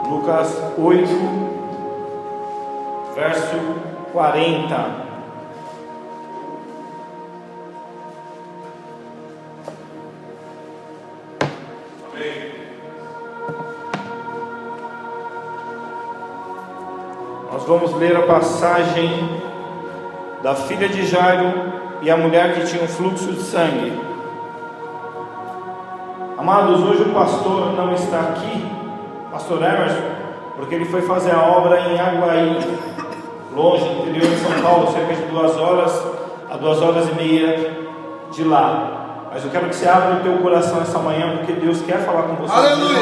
Lucas 8, verso 40. Amém. Nós vamos ler a passagem da filha de Jairo e a mulher que tinha um fluxo de sangue. Amados, hoje o pastor não está aqui, pastor Emerson, porque ele foi fazer a obra em Aguaí, longe, no interior de São Paulo, cerca de 2 horas a 2h30 de lá. Mas eu quero que você abra o teu coração essa manhã, porque Deus quer falar com você. Aleluia!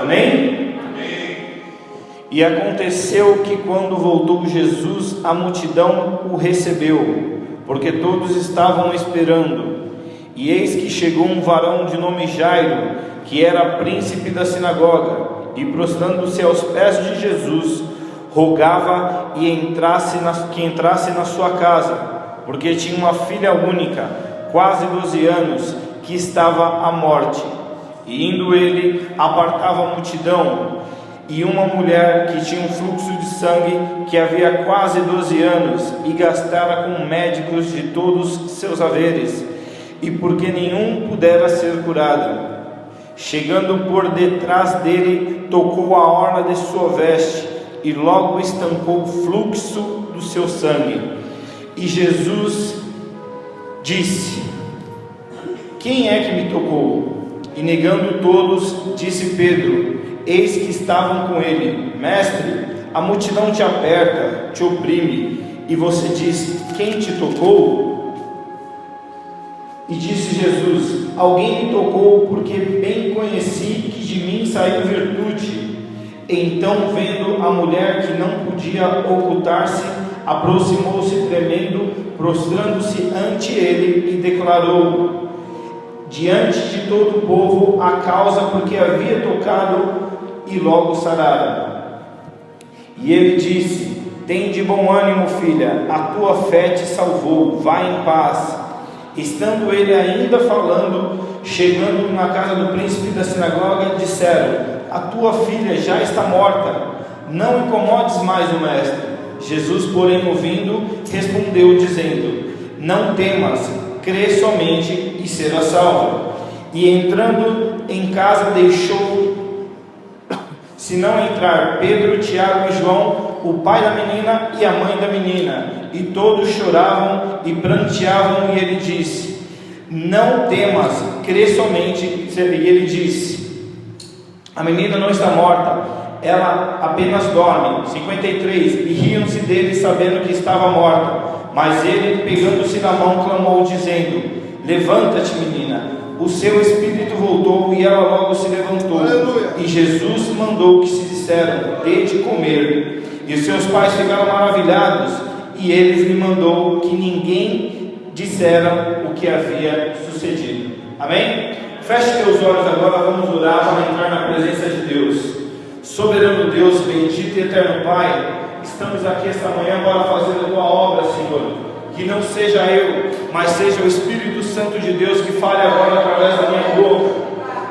Amém? E aconteceu que quando voltou Jesus, a multidão o recebeu, porque todos estavam esperando. E eis que chegou um varão de nome Jairo, que era príncipe da sinagoga, e prostrando-se aos pés de Jesus, rogava que entrasse na sua casa, porque tinha uma filha única, quase 12 anos, que estava à morte. E indo ele, apartava a multidão, e uma mulher que tinha um fluxo de sangue, que havia quase 12 anos, e gastara com médicos de todos seus haveres, e porque nenhum pudera ser curada, chegando por detrás dele, tocou a orla de sua veste, e logo estancou o fluxo do seu sangue. E Jesus disse: quem é que me tocou? E negando todos, disse Pedro: eis que estavam com ele: mestre, a multidão te aperta, te oprime, e você diz: quem te tocou? E disse Jesus: alguém me tocou, porque bem conheci que de mim saiu virtude. Então, vendo a mulher que não podia ocultar-se, aproximou-se tremendo, prostrando-se ante ele, e declarou diante de todo o povo a causa porque havia tocado, e logo sarara. E ele disse: tem de bom ânimo, filha, a tua fé te salvou, vai em paz. Estando ele ainda falando, chegando na casa do príncipe da sinagoga, disseram: a tua filha já está morta, não incomodes mais o mestre. Jesus, porém, ouvindo, respondeu dizendo: não temas, crê somente e será salva. E entrando em casa, deixou, se não entrar, Pedro, Tiago e João, o pai da menina e a mãe da menina, e todos choravam e pranteavam. E ele disse: não temas, crê somente. E ele disse: a menina não está morta, ela apenas dorme. 53. E riam-se dele, sabendo que estava morta. Mas ele, pegando-se na mão, clamou, dizendo: levanta-te, menina. O seu espírito voltou, e ela logo se levantou. Aleluia. E Jesus mandou que se disseram: dê de comer. E os seus pais ficaram maravilhados, e eles lhe mandou que ninguém dissera o que havia sucedido. Amém? Feche teus olhos agora, vamos orar para entrar na presença de Deus. Soberano Deus, bendito e eterno Pai, estamos aqui esta manhã para fazer a tua obra, Senhor. Que não seja eu, mas seja o Espírito Santo de Deus que fale agora através da minha boca.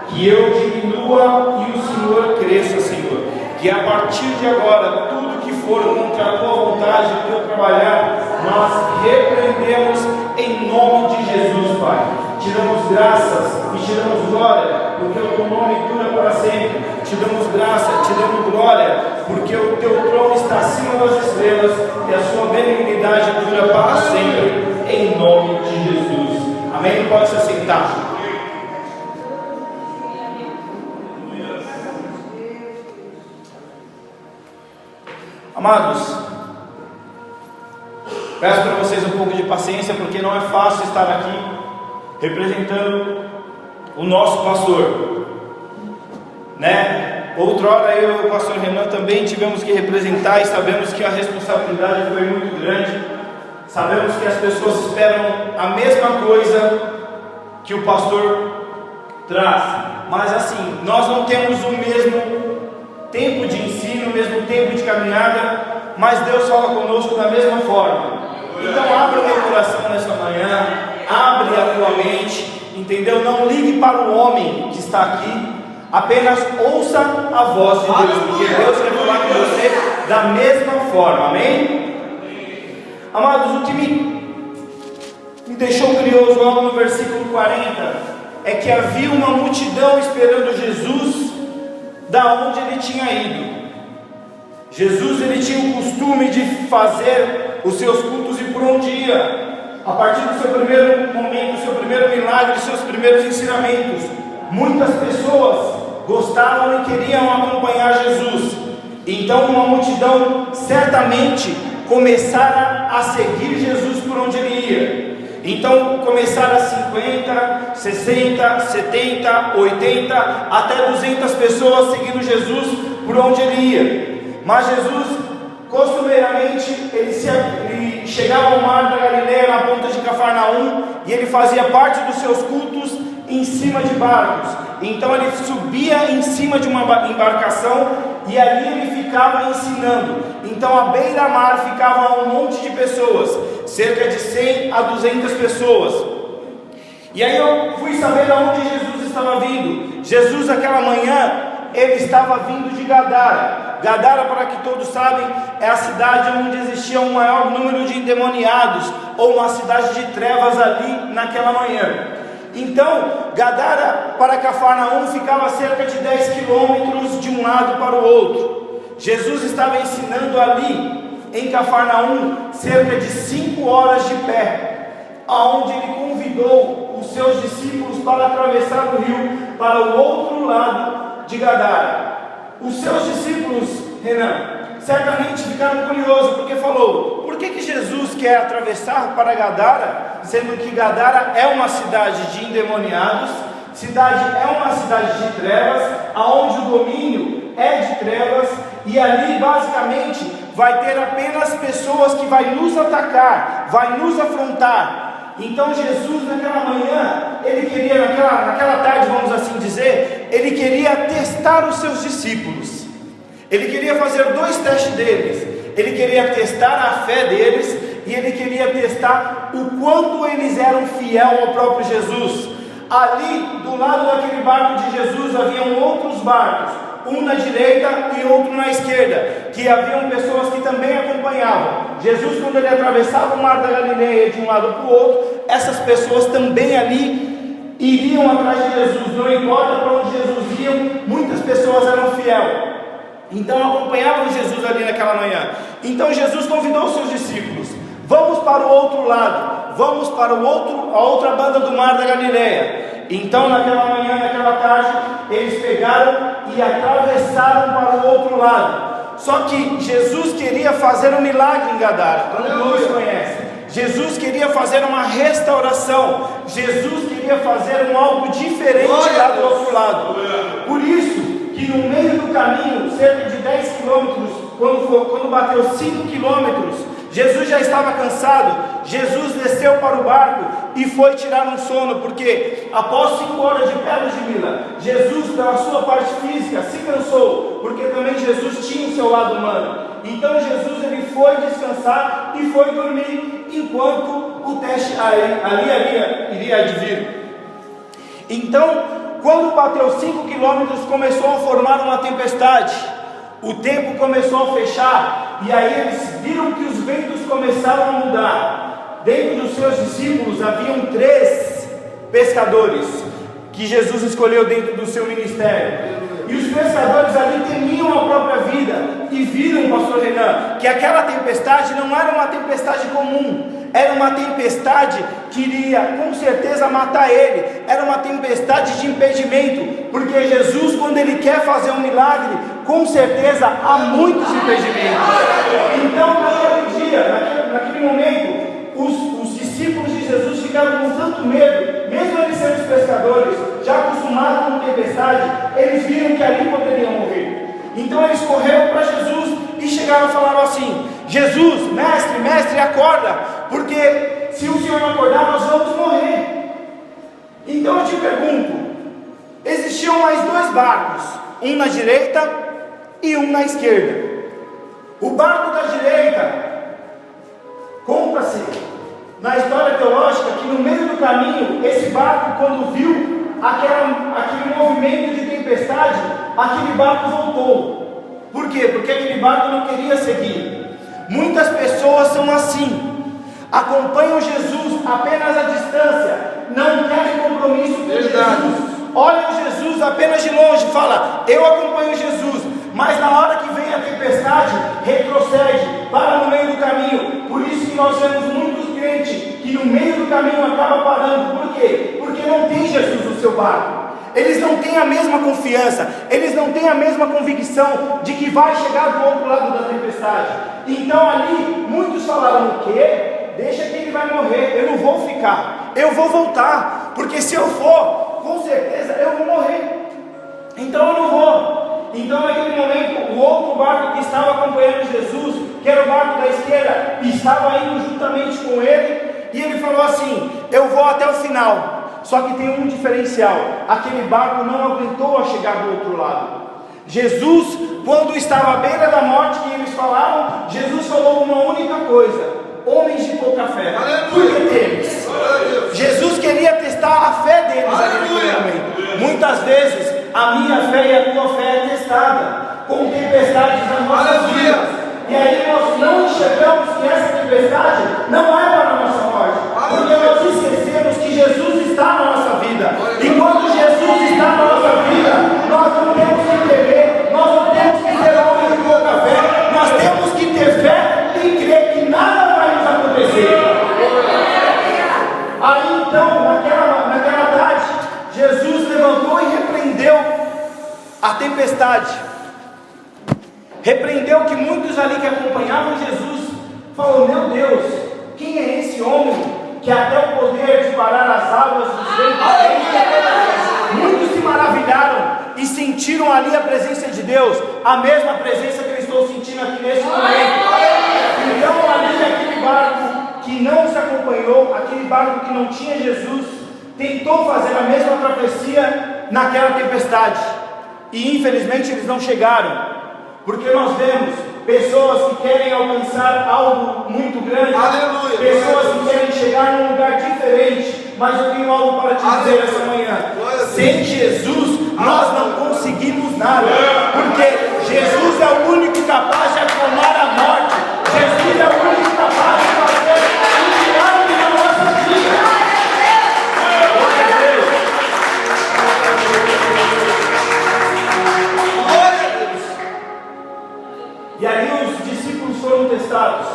Que eu diminua e o Senhor cresça, Senhor. Que a partir de agora, tudo que for contra a tua vontade, o teu trabalhar, nós repreendemos em nome de Jesus, Pai. Te damos graças e te damos glória, porque o teu nome dura para sempre. Te damos graça, te damos glória, porque o teu trono está acima das estrelas e a sua benignidade dura para sempre, em nome de Jesus. Amém? Pode se assentar. Amados, peço para vocês um pouco de paciência, porque não é fácil estar aqui representando o nosso pastor, né? Outrora eu e o pastor Renan também tivemos que representar, e sabemos que a responsabilidade foi muito grande. Sabemos que as pessoas esperam a mesma coisa que o pastor traz, mas assim, nós não temos o mesmo tempo de ensino, o mesmo tempo de caminhada, mas Deus fala conosco da mesma forma. Então abre o teu coração nessa manhã, abre a tua mente, entendeu? Não ligue para o homem que está aqui, Apenas ouça a voz de Deus, porque Deus quer falar com você da mesma forma, amém? Amados, o que me deixou curioso logo no versículo 40 é que havia uma multidão esperando Jesus da onde ele tinha ido. Jesus, ele tinha o costume de fazer os seus cultos e por onde ia, a partir do seu primeiro momento, do seu primeiro milagre, dos seus primeiros ensinamentos, muitas pessoas gostavam e queriam acompanhar Jesus. Então uma multidão certamente começara a seguir Jesus por onde ele ia. Então começaram 50, 60, 70, 80, até 200 pessoas seguindo Jesus por onde ele ia. Mas Jesus, costumeiramente, ele chegava ao mar da Galileia, na ponta de Cafarnaum, e ele fazia parte dos seus cultos em cima de barcos. Então ele subia em cima de uma embarcação e ali ele ficava ensinando. Então à beira-mar ficava um monte de pessoas, cerca de 100 a 200 pessoas. E aí eu fui saber de onde Jesus estava vindo. Jesus, aquela manhã, ele estava vindo de Gadara. Gadara, para que todos sabem, é a cidade onde existia um maior número de endemoniados, ou uma cidade de trevas ali naquela manhã. Então, Gadara para Cafarnaum ficava a cerca de 10 quilômetros de um lado para o outro. Jesus estava ensinando ali em Cafarnaum cerca de 5 horas de pé, aonde ele convidou os seus discípulos para atravessar o rio para o outro lado de Gadara. Os seus discípulos, Renan, certamente ficaram curiosos, porque falou: por que Jesus quer atravessar para Gadara, sendo que Gadara é uma cidade de endemoniados, é uma cidade de trevas, aonde o domínio é de trevas, e ali basicamente vai ter apenas pessoas que vai nos atacar, vai nos afrontar. Então Jesus, naquela manhã, ele queria, naquela tarde, vamos assim dizer, ele queria testar os seus discípulos. Ele queria fazer 2 testes deles. Ele queria testar a fé deles, e ele queria testar o quanto eles eram fiéis ao próprio Jesus. Ali, do lado daquele barco de Jesus, haviam outros barcos, um na direita e outro na esquerda, que haviam pessoas que também acompanhavam. Jesus, quando ele atravessava o mar da Galileia de um lado para o outro, essas pessoas também ali iriam atrás de Jesus. Não importa para onde Jesus ia, muitas pessoas eram fiéis. Então acompanhavam Jesus ali naquela manhã. Então Jesus convidou os seus discípulos: vamos para o outro lado, vamos para a outra banda do mar da Galileia. Então naquela manhã, naquela tarde, eles pegaram e atravessaram para o outro lado. Só que Jesus queria fazer um milagre em Gadara, como todos conhecem. Jesus queria fazer uma restauração. Jesus queria fazer algo diferente lá do outro lado. Por isso que no meio do caminho, cerca de 10 quilômetros, quando bateu 5 quilômetros, Jesus já estava cansado. Jesus desceu para o barco e foi tirar um sono, porque após 5 horas de pé, Ludmila, Jesus, pela sua parte física, se cansou, porque também Jesus tinha o seu lado humano. Então Jesus, ele foi descansar e foi dormir, enquanto o teste ali iria advir. Então, quando bateu 5 quilômetros, começou a formar uma tempestade. O tempo começou a fechar, e aí eles viram que os ventos começaram a mudar. Dentro dos seus discípulos haviam 3 pescadores que Jesus escolheu dentro do seu ministério. E os pescadores ali temiam a própria vida e viram, pastor Renan, que aquela tempestade não era uma tempestade comum, era uma tempestade que iria com certeza matar ele, era uma tempestade de impedimento, porque Jesus, quando ele quer fazer um milagre, com certeza há muitos impedimentos. Então naquele dia, naquele momento, os discípulos de Jesus ficaram com tanto medo, mesmo eles sendo os pescadores, já acostumados com tempestade, eles viram que ali poderiam morrer. Então eles correram para Jesus e chegaram e falaram assim: Jesus, mestre, acorda, porque se o Senhor não acordar, nós vamos morrer. Então eu te pergunto, existiam mais 2 barcos, um na direita e um na esquerda. O barco da direita, conta-se na história teológica que no meio do caminho, esse barco, quando viu aquele movimento de tempestade, aquele barco voltou. Por quê? Porque aquele barco não queria seguir. Muitas pessoas são assim, acompanham Jesus apenas à distância, não querem compromisso com Jesus, olham Jesus apenas de longe, fala, eu acompanho Jesus, mas na hora que vem a tempestade, retrocede, para no meio do caminho. Por isso que nós vemos muitos crentes que no meio do caminho acabam parando. Por quê? Porque não tem Jesus no seu barco. Eles não têm a mesma confiança, eles não têm a mesma convicção de que vai chegar do outro lado da tempestade. Então ali, muitos falaram, o quê? Deixa que ele vai morrer, eu não vou ficar, eu vou voltar, porque se eu for, com certeza eu vou morrer, então eu não vou. Então naquele momento, o outro barco que estava acompanhando Jesus, que era o barco da esquerda, estava indo juntamente com ele, e ele falou assim, eu vou até o final. Só que tem um diferencial, aquele barco não aguentou a chegar do outro lado. Jesus, quando estava à beira da morte, que eles falaram, Jesus falou uma única coisa, homens de pouca fé, por que deles? Jesus queria testar a fé deles naquele momento. Muitas vezes, a minha fé e a tua fé é testada, com tempestades nas nossas vidas, e aí nós não enxergamos que essa tempestade não é para a nossa morte, porque nós esquecemos que Jesus está na nossa vida, e quando Jesus está na nossa vida, nós não temos que temer, nós não temos que ser homens de pouca fé, nós temos que ter fé e crer que nada vai nos acontecer. Aí então, naquela tarde, Jesus levantou e repreendeu a tempestade, repreendeu que muitos ali que acompanhavam Jesus, falou, meu Deus, quem é esse homem que até o poder de parar as águas dos ventos tem? Muitos se maravilharam e sentiram ali a presença de Deus, a mesma presença que eu estou sentindo aqui nesse momento. Então ali aquele barco que não se acompanhou, aquele barco que não tinha Jesus, tentou fazer a mesma travessia naquela tempestade, e infelizmente eles não chegaram, porque nós vemos pessoas que querem alcançar algo muito grande, aleluia, pessoas que querem chegar num lugar diferente, mas eu tenho algo para te dizer essa manhã, sem Jesus nós não conseguimos nada, porque Jesus é o único capaz de acalmar a morte, Jesus é o único capaz de fazer um milagre na nossa vida. E ali os discípulos foram testados,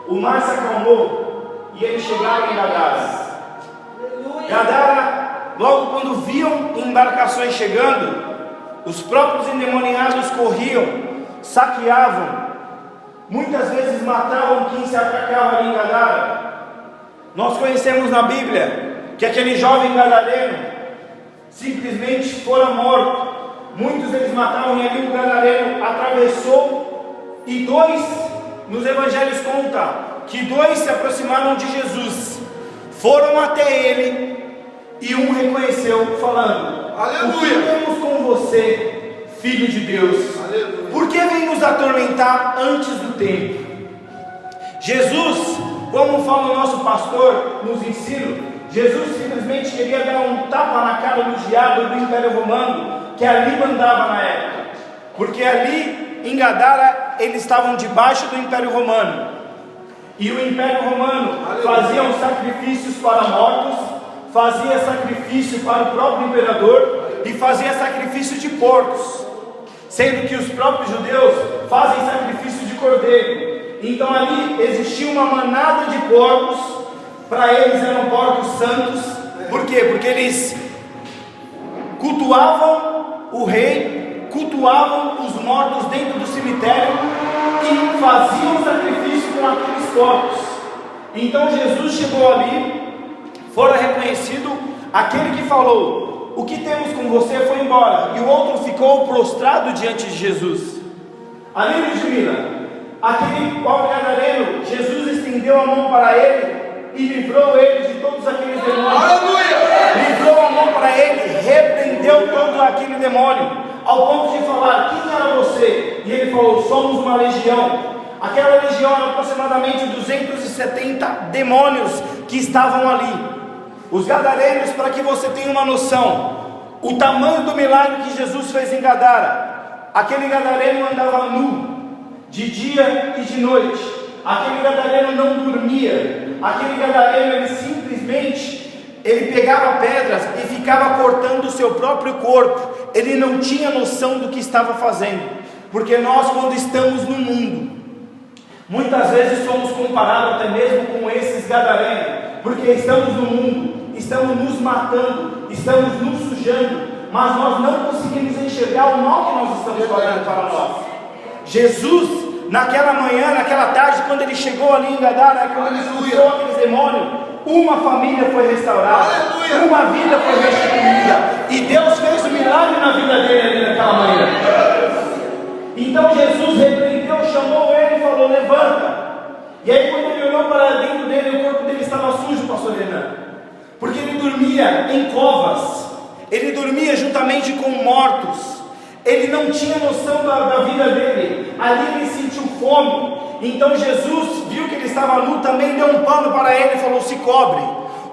o mar se acalmou e eles chegaram em Gadara. Gadara, logo quando viam embarcações chegando, os próprios endemoniados corriam, saqueavam, muitas vezes matavam quem se atracava ali em Gadara. Nós conhecemos na Bíblia que aquele jovem gadareno simplesmente fora morto. Muitos deles mataram, e ali o gadareno atravessou, e dois, nos evangelhos conta, que dois se aproximaram de Jesus, foram até ele, e um reconheceu, falando, aleluia, o que temos com você, Filho de Deus? Aleluia. Por que vem nos atormentar antes do tempo? Jesus, como fala o nosso pastor, nos ensina, Jesus simplesmente queria dar um tapa na cara do diabo do Império Romano, que ali mandava na época, porque ali em Gadara eles estavam debaixo do Império Romano, e o Império Romano fazia os sacrifícios para mortos, fazia sacrifício para o próprio imperador, e fazia sacrifício de porcos, sendo que os próprios judeus fazem sacrifício de cordeiro. Então ali existia uma manada de porcos, para eles eram porcos santos. Por quê? Porque eles cultuavam o rei, cultuavam os mortos dentro do cemitério e faziam sacrifício com aqueles porcos. Então Jesus chegou ali, fora reconhecido, aquele que falou, o que temos com você, foi embora, e o outro ficou prostrado diante de Jesus. Ali, Ludmila, aquele pobre gadareno, Jesus estendeu a mão para ele e livrou ele de todos aqueles demônios. Aleluia! Livrou a mão para ele, repreendeu todo aquele demônio, ao ponto de falar, quem era você? E ele falou, somos uma legião. Aquela legião era aproximadamente 270 demônios que estavam ali. Os gadarenos, para que você tenha uma noção, o tamanho do milagre que Jesus fez em Gadara, aquele gadareno andava nu, de dia e de noite, aquele gadareno não dormia, aquele gadareno ele simplesmente, ele pegava pedras e ficava cortando o seu próprio corpo, ele não tinha noção do que estava fazendo, porque nós quando estamos no mundo, muitas vezes somos comparados até mesmo com esses gadarenos, porque estamos no mundo, estamos nos matando, estamos nos sujando, mas nós não conseguimos enxergar o mal que nós estamos fazendo para nós. Jesus, naquela manhã, naquela tarde, quando ele chegou ali em Gadara, quando ele expulsou aqueles demônios, uma família foi restaurada, uma vida foi restituída, e Deus fez um milagre na vida dele ali naquela manhã. Então Jesus repreendeu, chamou ele e falou: levanta. E aí quando ele olhou para dentro dele, o corpo dele estava sujo, pastor Renan, porque ele dormia em covas, ele dormia juntamente com mortos, ele não tinha noção da vida dele, ali ele sentiu fome. Então Jesus viu que ele estava nu, também deu um pano para ele e falou: se cobre,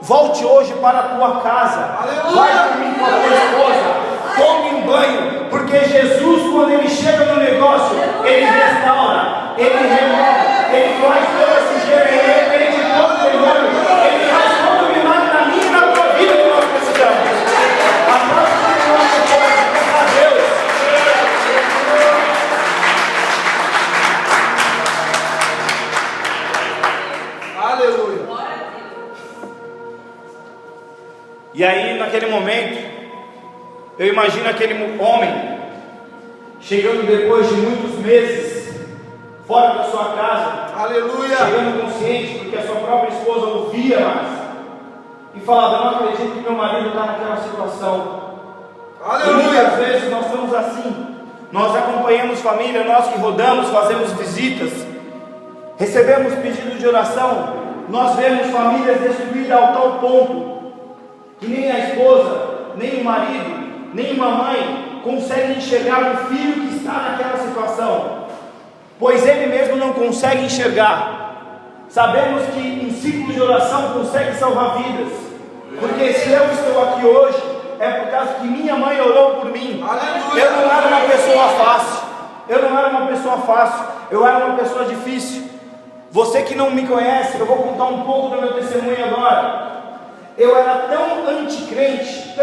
volte hoje para a tua casa, vai dormir com a tua esposa, tome um banho, porque Jesus, quando ele chega no negócio, ele restaura, ele remove, ele faz toda a sujeira, ele repreende todo o demônio, ele faz todo o milagre na minha e na tua vida que nós precisamos. A próxima que nós precisamos é a Deus. Aleluia. E aí naquele momento, eu imagino aquele homem chegando depois de muitos meses fora da sua casa, aleluia, chegando consciente, porque a sua própria esposa ouvia mais, e falava: não acredito que meu marido está naquela situação. Aleluia. E muitas vezes nós estamos assim, nós acompanhamos família, nós que rodamos, fazemos visitas, recebemos pedidos de oração, nós vemos famílias destruídas ao tal ponto, que nem a esposa, nem o marido, nem uma mãe consegue enxergar o filho que está naquela situação, pois ele mesmo não consegue enxergar. Sabemos que um ciclo de oração consegue salvar vidas, porque se eu estou aqui hoje, é por causa que minha mãe orou por mim. Aleluia. Eu não era uma pessoa fácil, eu era uma pessoa difícil. Você que não me conhece, eu vou contar um pouco do meu testemunho agora. Eu era tão anticrente,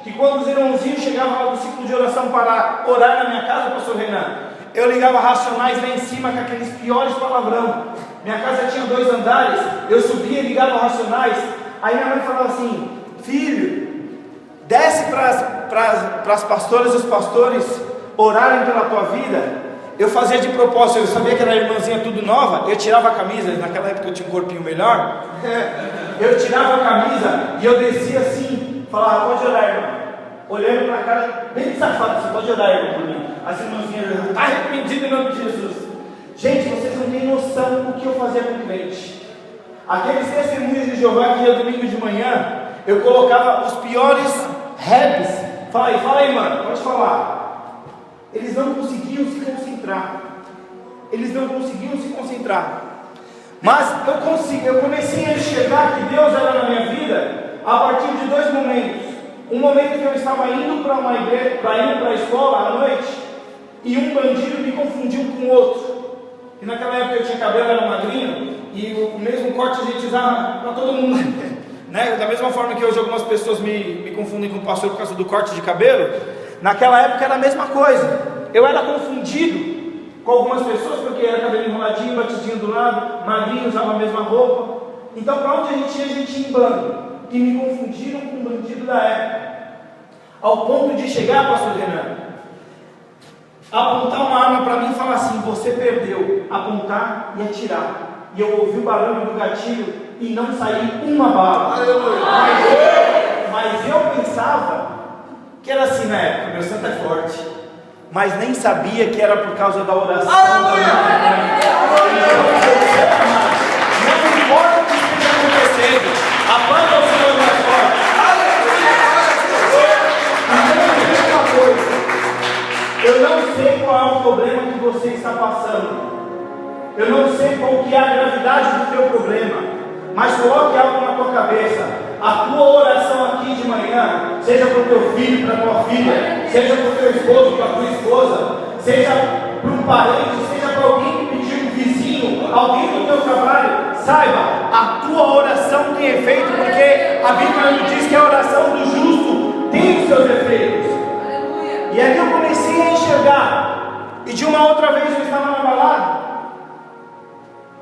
que quando os irmãozinhos chegavam lá do ciclo de oração para orar na minha casa, pastor Renan, eu ligava Racionais lá em cima com aqueles piores palavrão. Minha casa tinha 2 andares, eu subia e ligava Racionais. Aí minha mãe falava assim: filho, desce para as pastoras e os pastores orarem pela tua vida. Eu fazia de propósito, eu sabia que era a irmãzinha tudo nova, eu tirava a camisa, naquela época eu tinha um corpinho melhor, eu tirava a camisa e eu descia assim, falava: pode orar, irmão, olhando para a cara, bem safado, assim: pode orar, irmão, por mim. As irmãzinhas: está arrependido em nome de Jesus. Gente, vocês não têm noção do que eu fazia com o crente. Aqueles testemunhos de Jeová que ia domingo de manhã, eu colocava os piores raps. Fala aí, mano, pode falar. Eles não conseguiam se concentrar. Mas eu comecei a enxergar que Deus era na minha vida a partir de 2 momentos. Um momento que eu estava indo para uma igreja, indo para a escola à noite, e um bandido me confundiu com o outro. E naquela época eu tinha cabelo, era magrinho, e o mesmo corte a gente usava para todo mundo, né? Da mesma forma que hoje algumas pessoas me confundem com o pastor por causa do corte de cabelo, naquela época era a mesma coisa. Eu era confundido com algumas pessoas, porque era cabelo enroladinho, batidinho do lado, magrinho, usava a mesma roupa. Então para onde a gente ia em bando, e me confundiram com um bandido da época, ao ponto de chegar, pastor Renan, apontar uma arma para mim e falar assim: você perdeu, apontar e atirar. E eu ouvi o barulho do gatilho e não saí uma bala. Mas eu pensava que era assim na época, meu santo é forte, mas nem sabia que era por causa da oração da minha mãe. Não importa o que esteja acontecendo, aplauda o Senhor mais forte. Eu não sei qual é o problema que você está passando, eu não sei qual que é a gravidade do teu problema, mas coloque algo na tua cabeça: seja para o teu esposo, para a tua esposa, seja para um parente, seja para alguém que pediu, um vizinho, alguém do teu trabalho, saiba, a tua oração tem efeito, porque a Bíblia nos diz que a oração do justo tem os seus efeitos. E ali eu comecei a enxergar, e de uma outra vez eu estava na balada,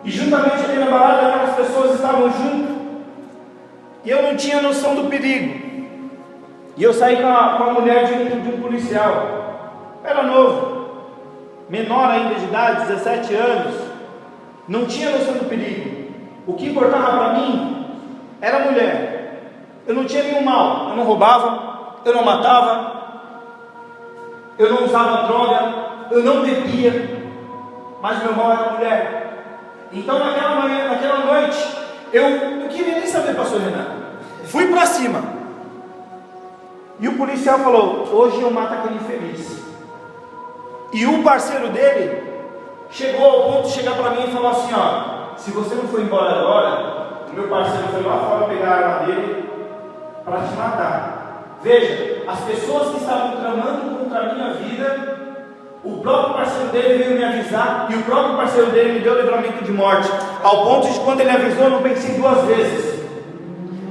e juntamente ali na balada aquelas pessoas estavam junto, e eu não tinha noção do perigo. E eu saí com a mulher de um policial, era novo, menor ainda de idade, 17 anos, não tinha noção do perigo. O que importava para mim era a mulher. Eu não tinha nenhum mal, eu não roubava, eu não matava, eu não usava droga, eu não bebia, mas meu mal era a mulher. Então naquela noite, eu não queria nem saber, pastor Renan, fui para cima. E o policial falou: hoje eu mato aquele infeliz. E o parceiro dele chegou ao ponto de chegar para mim e falou assim: ó, se você não for embora agora, o meu parceiro foi lá fora pegar a arma dele para te matar. Veja, as pessoas que estavam tramando contra a minha vida, o próprio parceiro dele veio me avisar, e o próprio parceiro dele me deu livramento de morte, ao ponto de quando ele avisou, eu não pensei duas vezes.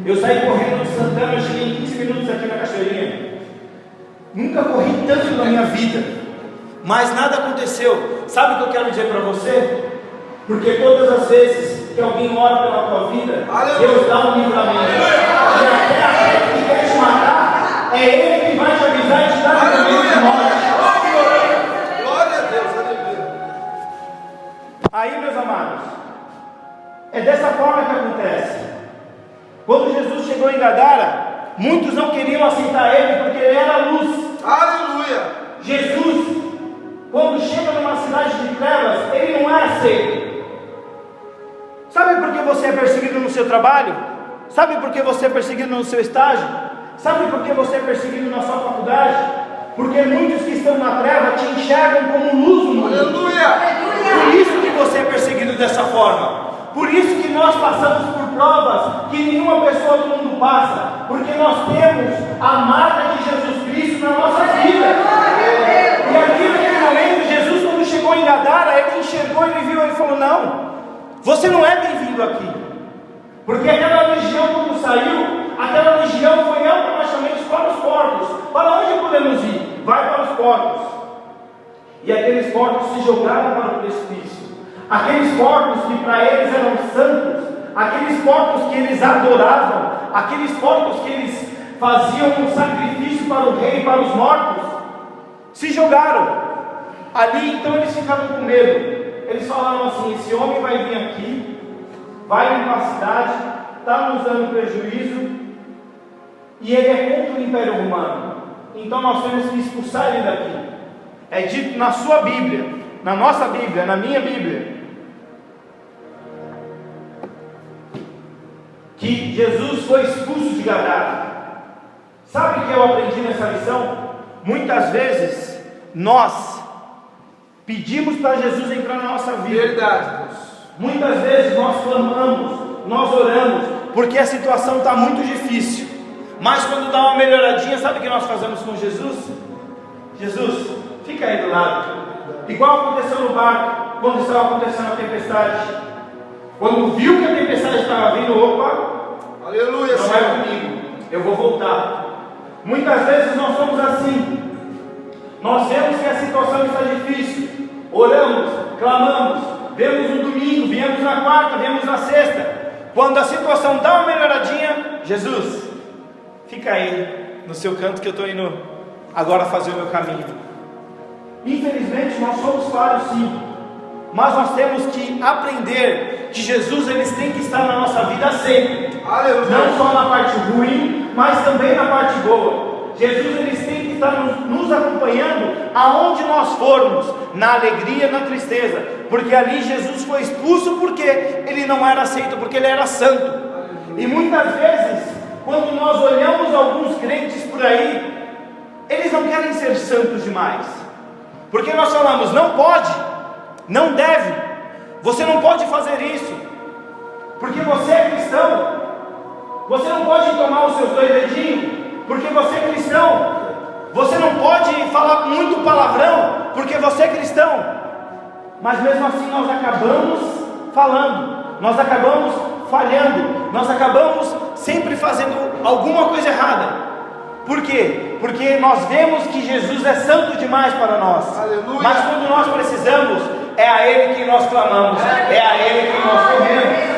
Eu saí correndo de Santana, eu cheguei em 15 minutos aqui na Cachoeirinha. Nunca corri tanto na minha vida, mas nada aconteceu. Sabe o que eu quero dizer para você? Porque todas as vezes que alguém ora pela tua vida, Deus dá um livramento. E até aquele que quer te matar, é Ele que vai te avisar e te dar livramento de morte. Glória a Deus, aleluia. Aí, meus amados, é dessa forma que acontece. Quando Jesus chegou em Gadara, muitos não queriam aceitar Ele porque Ele era a luz. Aleluia. Jesus, quando chega numa cidade de trevas, Ele não é aceito. Sabe por que você é perseguido no seu trabalho? Sabe por que você é perseguido no seu estágio? Sabe por que você é perseguido na sua faculdade? Porque muitos que estão na treva te enxergam como luz no mundo. Aleluia. Por isso que você é perseguido dessa forma. Por isso que nós passamos por provas que nenhuma pessoa do mundo passa, porque nós temos a marca de Jesus Cristo na nossa vida. E aqui naquele momento, Jesus, quando chegou em Gadara, ele enxergou, ele viu, ele falou: não, você não é bem-vindo aqui, porque aquela legião, quando saiu, aquela legião foi automaticamente para os portos. Para onde podemos ir? Vai para os portos. E aqueles portos se jogaram para o precipício. Aqueles porcos que para eles eram santos, aqueles porcos que eles adoravam, aqueles porcos que eles faziam um sacrifício para o rei e para os mortos, se jogaram ali. Então eles ficaram com medo. Eles falaram assim: esse homem vai vir aqui, vai limpar a cidade, está nos dando prejuízo, e ele é contra o Império Romano, então nós temos que expulsar ele daqui. É dito na sua Bíblia, na nossa Bíblia, na minha Bíblia, que Jesus foi expulso de Gadara. Sabe o que eu aprendi nessa lição? Muitas vezes nós pedimos para Jesus entrar na nossa vida. Verdade. Muitas vezes nós clamamos, nós oramos, porque a situação está muito difícil. Mas quando dá uma melhoradinha, sabe o que nós fazemos com Jesus? Jesus, fica aí do lado. Igual aconteceu no barco, quando estava acontecendo a tempestade. Quando viu que a tempestade estava vindo, opa, aleluia, não é comigo, eu vou voltar. Muitas vezes nós somos assim. Nós vemos que a situação está difícil, oramos, clamamos, vemos no domingo, viemos na quarta, viemos na sexta. Quando a situação dá uma melhoradinha, Jesus, fica aí no seu canto que eu estou indo agora fazer o meu caminho. Infelizmente nós somos falhos sim, mas nós temos que aprender que Jesus, eles têm que estar na nossa vida sempre. Aleluia. Não só na parte ruim, mas também na parte boa. Jesus, eles têm que estar nos acompanhando aonde nós formos, na alegria, na tristeza, porque ali Jesus foi expulso porque ele não era aceito, porque ele era santo. E muitas vezes, quando nós olhamos alguns crentes por aí, eles não querem ser santos demais, porque nós falamos: não pode, não deve, você não pode fazer isso, porque você é cristão, você não pode tomar os seus 2 dedinhos, porque você é cristão, você não pode palavrão, porque você é cristão. Mas mesmo assim nós acabamos falando, nós acabamos falhando, nós acabamos sempre fazendo alguma coisa errada. Por quê? Porque nós vemos que Jesus é santo demais para nós. Aleluia. Mas quando nós precisamos, é a Ele que nós clamamos, é a Ele que nós corremos.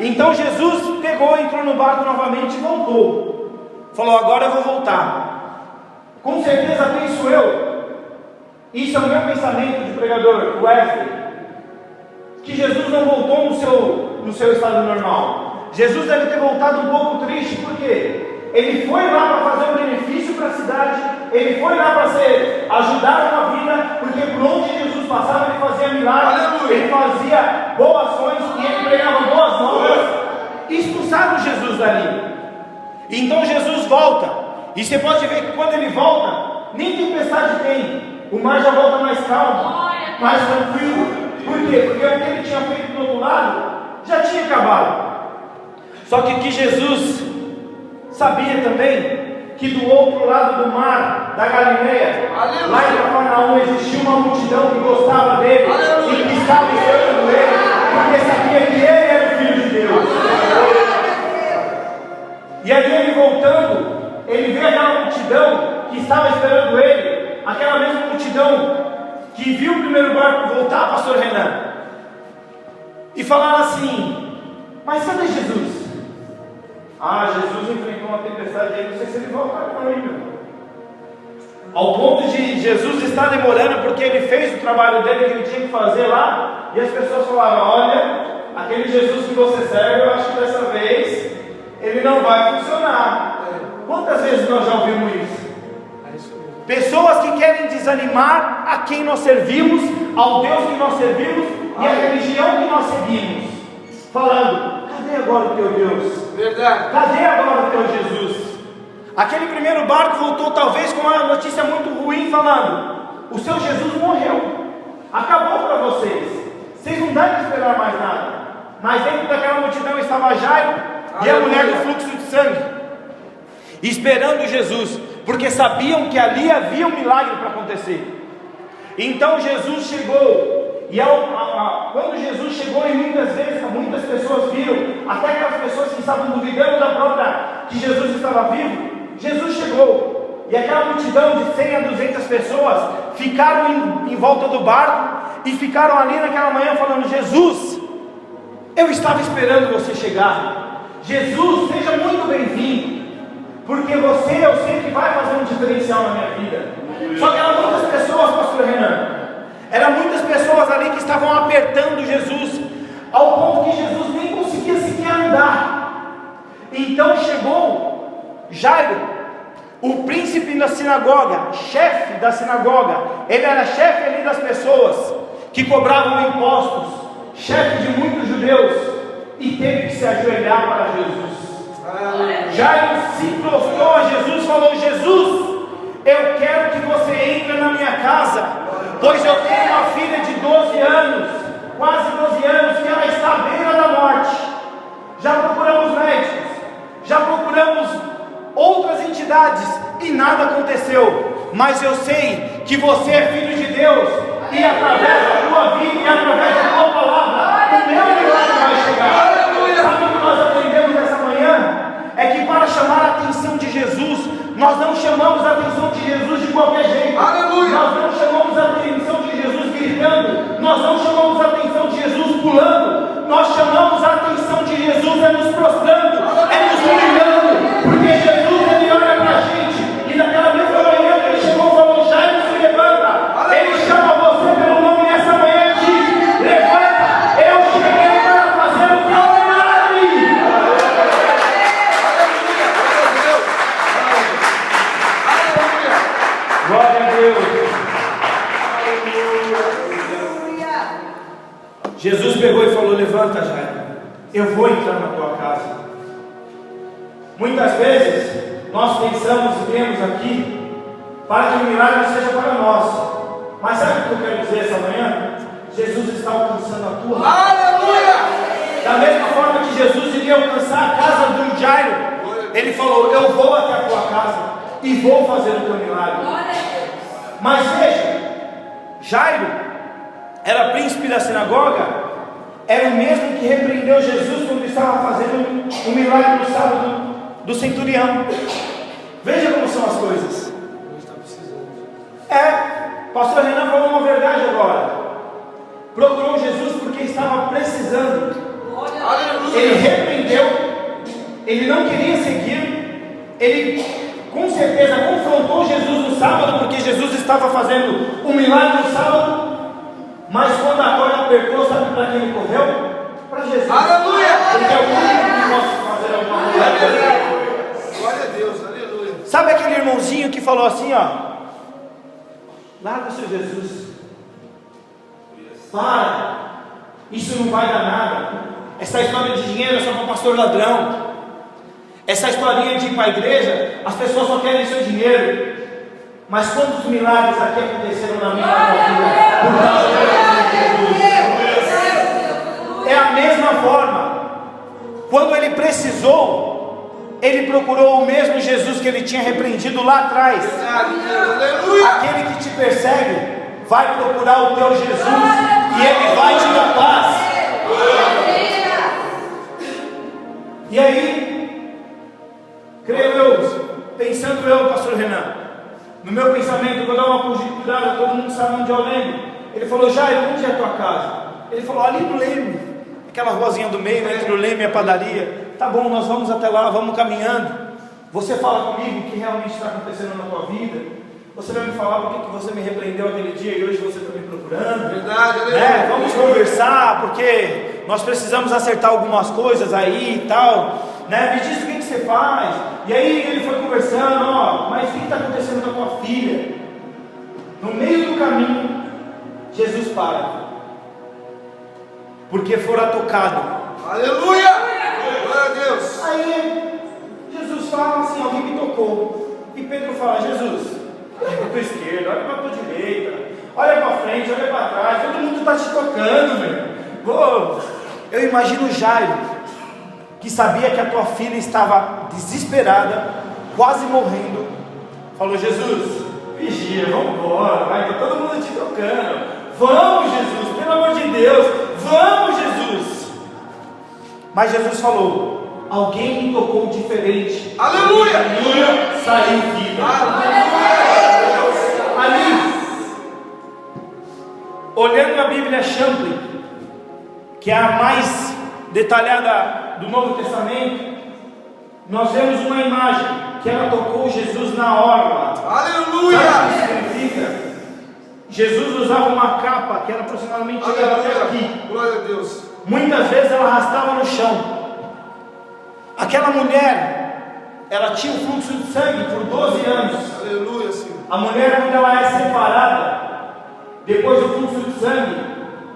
Então Jesus pegou, entrou no barco novamente e voltou. Falou: agora eu vou voltar. Com certeza, penso eu, isso é o meu pensamento de pregador, Wesley, que Jesus não voltou no seu estado normal. Jesus deve ter voltado um pouco triste, por quê? Ele foi lá para fazer um benefício para a cidade, ele foi lá para ajudar uma vida, porque por onde Jesus passava ele fazia milagres, ele fazia boas ações e ele pregava boas novas. Expulsaram Jesus dali. Então Jesus volta, e você pode ver que quando ele volta, nem tempestade tem, o mar já volta mais calmo, mais tranquilo. Por quê? Porque o que ele tinha feito do outro lado já tinha acabado. Só que Jesus sabia também que do outro lado do mar da Galileia, lá em Cafarnaum, existia uma multidão que gostava dele e que estava esperando ele, porque sabia que ele era o Filho de Deus. E ali ele voltando, ele vê aquela multidão que estava esperando ele, aquela mesma multidão que viu o primeiro barco voltar, pastor Renan, e falaram assim: mas cadê Jesus? Jesus enfrentou uma tempestade aí, não sei se ele volta não ainda. Ao ponto de Jesus estar demorando, porque ele fez o trabalho dele que ele tinha que fazer lá, e as pessoas falaram: olha, aquele Jesus que você serve, eu acho que dessa vez ele não vai funcionar. Quantas vezes nós já ouvimos isso? Pessoas que querem desanimar a quem nós servimos, ao Deus que nós servimos e a religião que nós seguimos, falando: cadê agora o teu Deus? Verdade. Cadê agora o teu Jesus? Aquele primeiro barco voltou talvez com uma notícia muito ruim, falando: o seu Jesus morreu, acabou para vocês, vocês não devem esperar mais nada. Mas dentro daquela multidão estava Jairo e a mulher do fluxo de sangue, esperando Jesus, porque sabiam que ali havia um milagre para acontecer. Então Jesus chegou. E quando Jesus chegou, e muitas pessoas viram, até aquelas pessoas que estavam duvidando que Jesus estava vivo, Jesus chegou, e aquela multidão de 100 a 200 pessoas ficaram em volta do barco, e ficaram ali naquela manhã falando: Jesus, eu estava esperando você chegar. Jesus, seja muito bem-vindo, porque você, eu sei que vai fazer um diferencial na minha vida. Só que eram muitas pessoas, pastor Renan, eram muitas pessoas ali que estavam apertando Jesus, ao ponto que Jesus nem conseguia sequer andar. Então chegou Jairo, o príncipe da sinagoga, chefe da sinagoga. Ele era chefe ali das pessoas que cobravam impostos, chefe de muitos judeus, e teve que se ajoelhar para Jesus. Jairo se prostrou a Jesus, falou: Jesus, eu quero que você entre na minha casa, pois eu tenho uma filha de 12 anos, quase 12 anos, que ela está à beira da morte. Já procuramos médicos, já procuramos outras entidades e nada aconteceu. Mas eu sei que você é filho de Deus, e através da tua vida e através da tua palavra, o meu milagre vai chegar. Sabe o que nós aprendemos nessa manhã? É que para chamar a atenção de Jesus, nós não chamamos a atenção de Jesus de qualquer jeito. Aleluia. Nós não chamamos a atenção de Jesus gritando, nós não chamamos a atenção de Jesus pulando, nós chamamos a atenção de Jesus nos prostrando, nos humilhando, porque Jesus, ele olha para a gente, e naquela mesma manhã que ele chegou e falou: Jairo, se levanta. Ele chama você pelo nome nessa manhã e diz: levanta, eu cheguei para fazer o teu milagre. Glória a Deus. Jesus pegou e falou: levanta, Jairo, eu vou entrar na tua casa. Muitas vezes nós pensamos e vemos aqui para que o milagre seja para nós, mas sabe o que eu quero dizer essa manhã? Jesus está alcançando a tua. Aleluia! Da mesma forma que Jesus iria alcançar a casa do Jairo, ele falou: eu vou até a tua casa e vou fazer o teu milagre. Mas veja, Jairo era príncipe da sinagoga, era o mesmo que repreendeu Jesus quando estava fazendo um milagre no sábado do centurião. Veja como são as coisas. Pastor Renan falou uma verdade agora. Procurou Jesus porque estava precisando. Ele repreendeu, ele não queria seguir, ele com certeza confrontou Jesus no sábado, porque Jesus estava fazendo um milagre no sábado. Mas quando a corda apertou, sabe para quem ele correu? Para Jesus. Aleluia! Porque é o único que pode fazer alguma coisa. Glória a Deus, aleluia. Sabe aquele irmãozinho que falou assim, ó: larga o seu Jesus, para, isso não vai dar nada. Essa história de dinheiro é só para o pastor ladrão. Essa historinha de ir para a igreja, as pessoas só querem seu dinheiro. Mas quantos milagres aqui aconteceram na minha vida por causa de Jesus? É a mesma forma. Quando ele precisou, ele procurou o mesmo Jesus que ele tinha repreendido lá atrás. Aquele que te persegue vai procurar o teu Jesus e ele vai te dar paz. E aí, creio eu, pensando eu, pastor Renan, no meu pensamento, eu vou dar uma conjecturada, todo mundo sabe onde eu lembro. Ele falou: Jairo, onde é a tua casa? Ele falou: ali no Leme, aquela ruazinha do meio, entre o Leme e a padaria. Tá bom, nós vamos até lá, vamos caminhando. Você fala comigo o que realmente está acontecendo na tua vida. Você vai me falar por que você me repreendeu aquele dia e hoje você está me procurando. Verdade, né? Vamos conversar, porque nós precisamos acertar algumas coisas aí e tal, né? Me diz o que você faz. E aí ele foi conversando: ó, mas o que está acontecendo com a tua filha? No meio do caminho, Jesus para, porque fora tocado. Aleluia! Glória a Deus. Aí Jesus fala assim: alguém me tocou. E Pedro fala: Jesus, olha para a tua esquerda, olha para a tua direita, olha para frente, olha para trás, todo mundo está te tocando, velho. Eu imagino Jairo, que sabia que a tua filha estava desesperada, quase morrendo, falou: Jesus, vigia, vamos embora, vai, está todo mundo te tocando, vamos Jesus, pelo amor de Deus, vamos Jesus. Mas Jesus falou: alguém me tocou diferente. Aleluia! Aleluia! Saiu vida. Ali, olhando a Bíblia Champlin, que é a mais detalhada do Novo Testamento, nós vemos uma imagem que ela tocou Jesus na orla. Aleluia! Sabe o que significa? Jesus usava uma capa que era aproximadamente até aqui. Glória a Deus. Muitas vezes ela arrastava no chão. Aquela mulher, ela tinha um fluxo de sangue por 12 anos. Aleluia, Senhor. A mulher, quando ela é separada, depois do fluxo de sangue,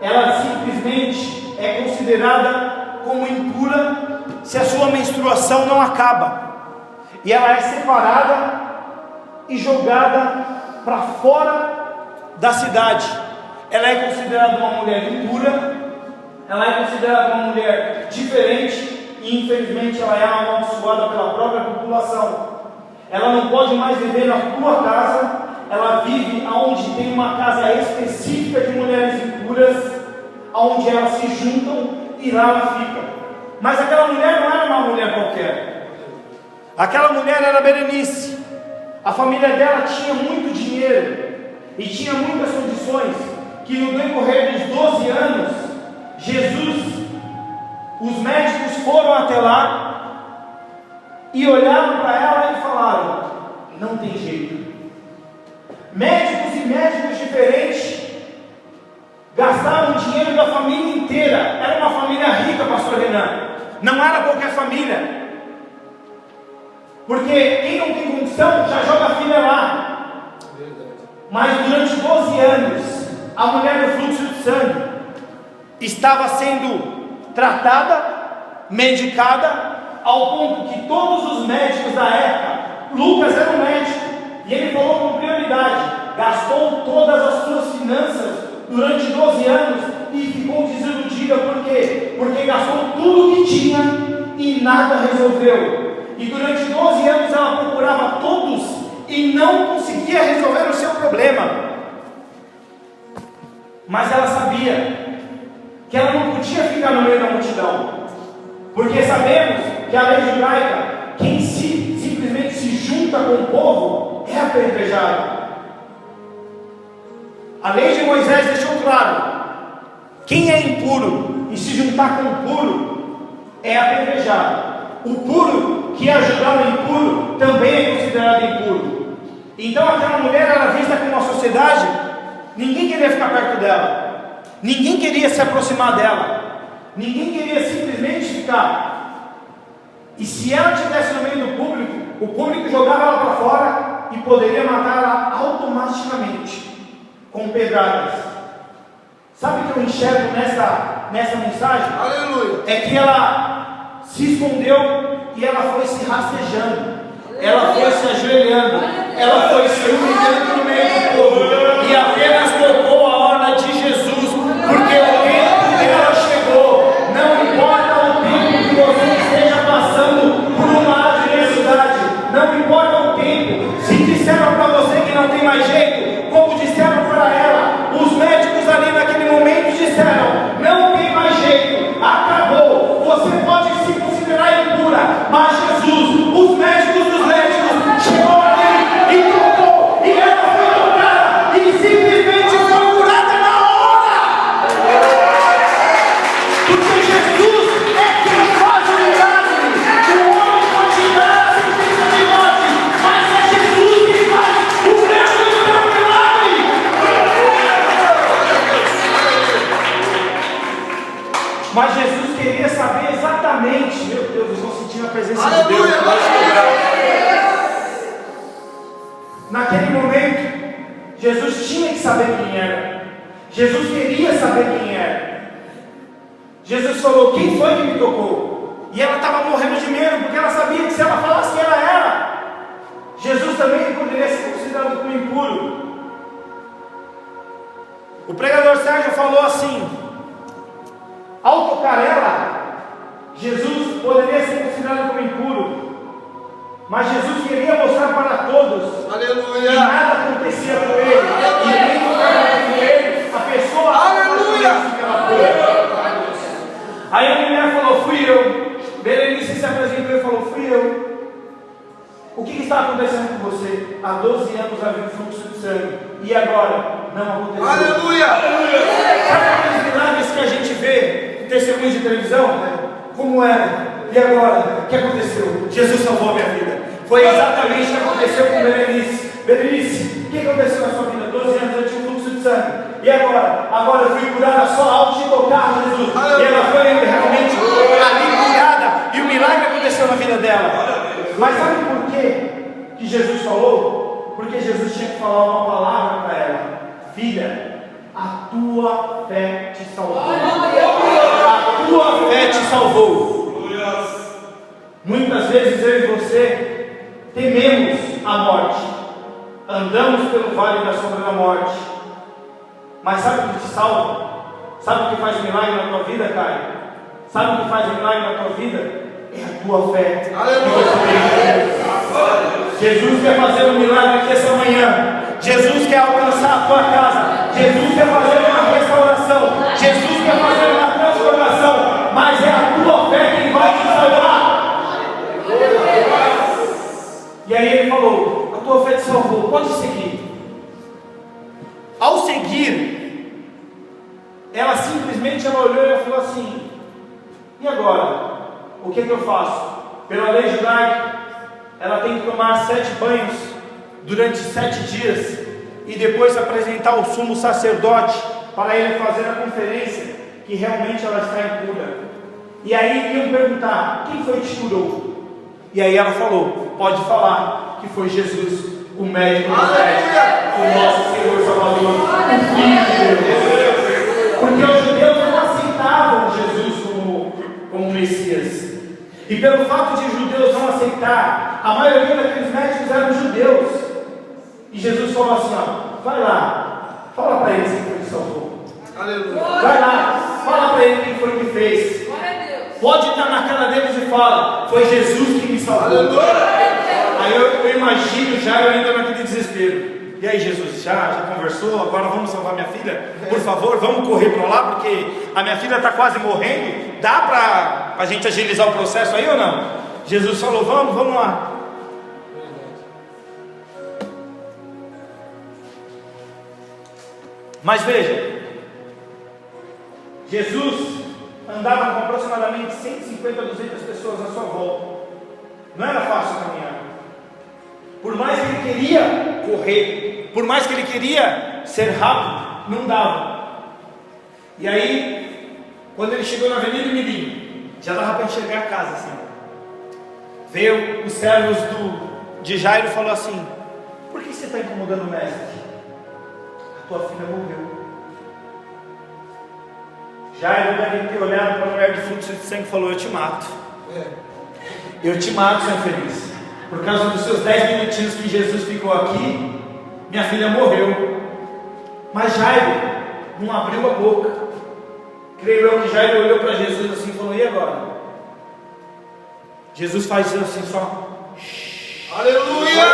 ela simplesmente é considerada como impura se a sua menstruação não acaba. E ela é separada e jogada para fora da cidade. Ela é considerada uma mulher impura, ela é considerada uma mulher diferente. E infelizmente ela é amaldiçoada pela própria população. Ela não pode mais viver na tua casa. Ela vive onde tem uma casa específica de mulheres impuras, onde elas se juntam e lá ela fica. Mas aquela mulher não era uma mulher qualquer. Aquela mulher era Berenice. A família dela tinha muito dinheiro e tinha muitas condições, que no decorrer dos 12 anos, os médicos foram até lá e olharam para ela e falaram: não tem jeito. Médicos e médicos diferentes gastaram o dinheiro da família inteira. Era uma família rica, pastor Renan. Não era qualquer família, porque quem não tem condição já joga a filha lá. Mas durante 12 anos, a mulher do fluxo de sangue estava sendo tratada, medicada, ao ponto que todos os médicos da época, Lucas era um médico, e ele falou com prioridade, gastou todas as suas finanças durante 12 anos e ficou desiludida. Por quê? Porque gastou tudo que tinha e nada resolveu. E durante 12 anos ela procurava todos e e não conseguia resolver o seu problema. Mas ela sabia que ela não podia ficar no meio da multidão, porque sabemos que a lei judaica, quem simplesmente se junta com o povo é apedrejado. A lei de Moisés deixou claro: quem é impuro e se juntar com o puro é apedrejado. O puro que ajudar o impuro também é considerado impuro. Então aquela mulher era vista como uma sociedade, ninguém queria ficar perto dela, ninguém queria se aproximar dela, ninguém queria simplesmente ficar. E se ela estivesse no meio do público, o público jogava ela para fora e poderia matá-la automaticamente com pedradas. Sabe o que eu enxergo nessa mensagem? Aleluia. É que ela se escondeu e ela foi se rastejando, ela foi se ajoelhando, ela foi se humilhando no meio do povo e apenas tocou a hora de Jesus, porque o tempo dela chegou. Não importa o tempo que você esteja passando por uma adversidade, não importa o tempo. Se disseram para você que não tem mais jeito, como disseram para ela, os médicos ali naquele momento disseram: não tem mais jeito, acabou, você pode se considerar impura, mas Jesus, os médicos dos médicos, chegou ali e tocou, e ela foi tocada e simplesmente foi curada na hora, porque Jesus é quem faz o milagre. O homem pode tirar a sentença de morte, mas é Jesus que faz o grande milagre. Mas Jesus queria saber exatamente, meu Deus, eu estou sentindo a presença de Deus. Naquele momento, Jesus tinha que saber quem era. Jesus queria saber quem era. Jesus falou: quem foi que me tocou? E ela estava morrendo de medo, porque ela sabia que se ela falasse que ela era, Jesus também poderia ser considerado como impuro. O pregador Sérgio falou assim: ao tocar ela, Jesus poderia ser considerado como impuro, mas Jesus queria mostrar para todos, Aleluia, que nada acontecia com ele, e nem tocava com ele, a pessoa, aleluia, que ela foi. Aí a mulher falou: fui eu. Berenice se apresentou e falou: fui eu. O que está acontecendo com você? Há 12 anos havia um fluxo de sangue, e agora não aconteceu. aleluia. Sabe aqueles milagres que a gente vê em testemunhos de televisão? Como era? E agora? O que aconteceu? Jesus salvou a minha vida. Foi exatamente o que aconteceu com Berenice. Berenice, o que aconteceu na sua vida? 12 anos eu tinha um fluxo de sangue. E agora? Agora eu fui curada só ao te tocar, Jesus. E ela foi realmente ali curada. E o milagre aconteceu na vida dela. Mas sabe por que Jesus falou? Porque Jesus tinha que falar uma palavra para ela: filha, a tua fé te salvou. A tua fé te salvou. Muitas vezes eu e você tememos a morte, andamos pelo vale da sombra da morte, mas sabe o que te salva? Sabe o que faz milagre na tua vida, Caio? Sabe o que faz milagre na tua vida? É a tua fé. Jesus quer fazer um milagre aqui essa manhã. Jesus quer alcançar a tua casa. Jesus quer fazer uma restauração. Jesus quer fazer uma transformação. Mas é a tua fé quem vai te salvar. E aí ele falou: a tua fé te salvou, pode seguir. Ao seguir, ela simplesmente olhou e falou assim: e agora? O que eu faço? Pela lei judaica, ela tem que tomar 7 banhos durante 7 dias e depois apresentar o sumo sacerdote para ele fazer a conferência que realmente ela está impura. E aí iam perguntar: quem foi que te curou? E aí ela falou: pode falar que foi Jesus, o médico dos médicos, o nosso Senhor Salvador, o Filho de Deus. Porque os judeus não aceitavam Jesus como Messias. E pelo fato de os judeus não aceitar, a maioria daqueles médicos eram judeus. E Jesus falou assim: ó, vai lá, fala para eles quem foi que salvou. Aleluia. Vai lá, fala para eles quem foi que fez. Pode estar na cara deles e fala: foi Jesus que me salvou. Aí eu imagino Jairo ainda naquele desespero. E aí, Jesus, já conversou? Agora vamos salvar minha filha? Por favor, vamos correr para lá, porque a minha filha está quase morrendo. Dá para a gente agilizar o processo aí ou não? Jesus falou, vamos lá. Mas veja, Jesus andava com aproximadamente 150 a 200 pessoas à sua volta. Não era fácil caminhar. Por mais que ele queria correr, por mais que ele queria ser rápido, não dava. E aí, quando ele chegou na Avenida Mirim, já dava para enxergar a casa assim. Veio os servos de Jairo e falou assim: por que você está incomodando o mestre? A tua filha morreu. Jairo deve ter olhado para a mulher de fluxo de sangue e falou: eu te mato. Eu te mato, seu infeliz. Por causa dos seus 10 minutinhos que Jesus ficou aqui, minha filha morreu. Mas Jairo não abriu a boca. Creio eu que Jairo olhou para Jesus assim e falou: e agora? Jesus faz assim só. Aleluia!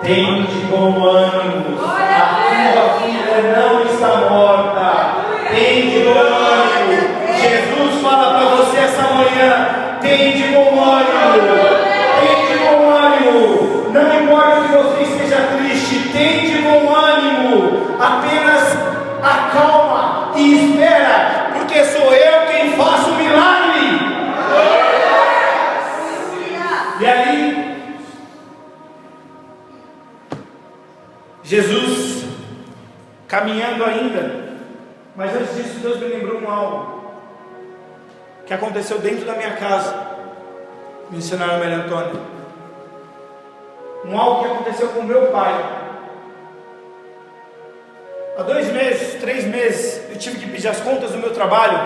Tem de bom ânimo, a tua filha não está morta. Tem de bom ânimo. Jesus fala para você essa manhã: tem de bom ânimo, tem de bom ânimo. Não importa que você esteja triste, tem de bom ânimo. Apenas acalma e espera, porque sou eu quem faço o milagre. E ali Jesus caminhando ainda, mas antes disso Deus me lembrou algo que aconteceu dentro da minha casa. Me ensinaram a Maria Antônia, algo que aconteceu com meu pai. Há 2 meses, 3 meses, eu tive que pedir as contas do meu trabalho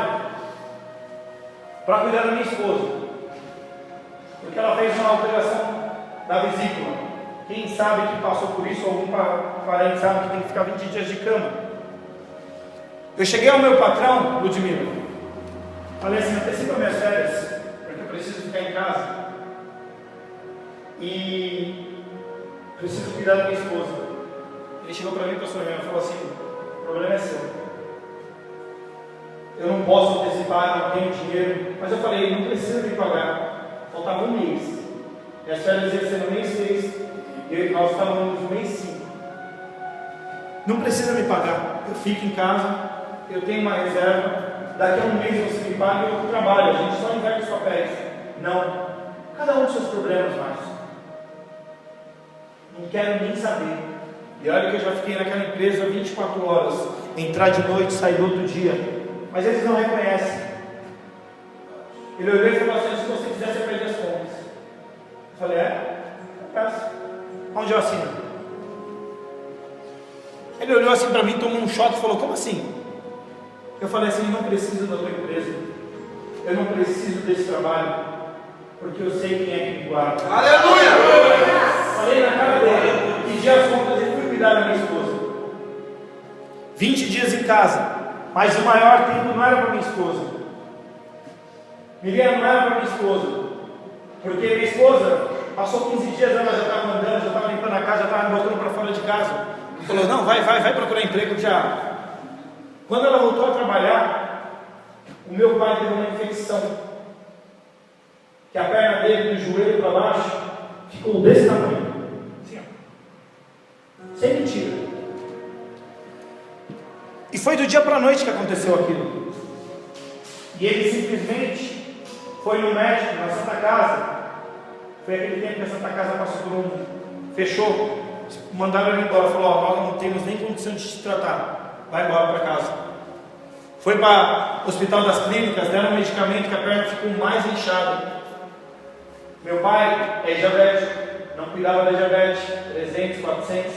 para cuidar da minha esposa, porque ela fez uma operação da vesícula. Quem sabe que passou por isso, algum parente sabe que tem que ficar 20 dias de cama. Eu cheguei ao meu patrão, Ludmila, falei assim: antecipa minhas férias, porque eu preciso ficar em casa e preciso cuidar da minha esposa. Ele chegou para mim, pastor Renan, e falou assim: o problema é seu, eu não posso antecipar, não tenho dinheiro. Mas eu falei: não precisa me pagar, faltava 1 mês, e as férias iam ser no mês 6, e nós estávamos no mês 5. Não precisa me pagar, eu fico em casa, eu tenho uma reserva, daqui a 1 mês você me paga e eu trabalho, a gente só inverte os papéis. Não, cada um dos seus problemas, Márcio, não quero nem saber. E olha que eu já fiquei naquela empresa 24 horas, entrar de noite, sair do outro dia, mas eles não reconhecem. Ele olhou e falou assim: se você quiser, você perde as contas. Eu falei: eu peço. Onde eu assino? Ele olhou assim para mim, tomou um choque e falou: como assim? Eu falei assim: eu não preciso da tua empresa, eu não preciso desse trabalho, porque eu sei quem é que me guarda. Aleluia! Falei na cara dele, pedi as contas e fui cuidar da minha esposa. 20 dias em casa, mas o maior tempo não era para minha esposa. Miriam, não era para minha esposa, porque minha esposa passou 15 dias, ela já estava andando, já estava limpando a casa, já estava me botando para fora de casa. Falou: não, vai procurar emprego já. Quando ela voltou a trabalhar, o meu pai teve uma infecção, que a perna dele, do joelho para baixo, ficou desse tamanho, assim, ó. Sem mentira. E foi do dia para a noite que aconteceu aquilo. E ele simplesmente foi no médico, na Santa Casa. Foi aquele tempo que a Santa Casa passou por fechou, mandaram ele embora, falou: nós não temos nem condição de te tratar, vai embora para casa. Foi para o Hospital das Clínicas, deram um medicamento que a perna ficou mais inchada. Meu pai é diabético, não cuidava da diabetes, 300, 400,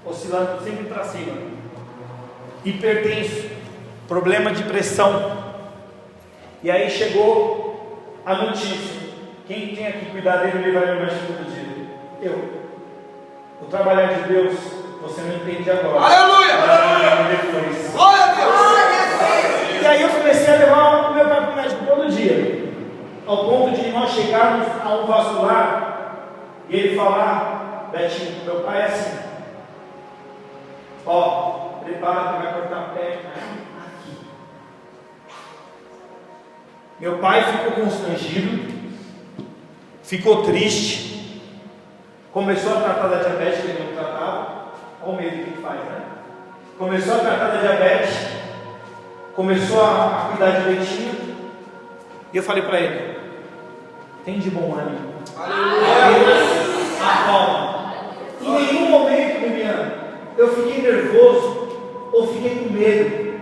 oscilando sempre para cima. Hipertenso, problema de pressão. E aí chegou a notícia: quem tinha que cuidar dele, ele vai no médico todo dia? Eu. O trabalhar de Deus, você não entende agora. Aleluia! Mas depois. Glória a Deus! E aí eu comecei a levar o meu pai para o médico todo dia, ao ponto de nós chegarmos a um vascular e ele falar: Betinho, meu pai é assim, ó, prepara que vai cortar a perna aqui. Meu pai ficou constrangido, ficou triste, começou a tratar da diabetes que ele não tratava. Olha o medo que ele faz, né? Começou a tratar da diabetes, começou a cuidar direitinho. E eu falei para ele: tem de bom ânimo, acalma. Em nenhum momento, Liliana, eu fiquei nervoso ou fiquei com medo,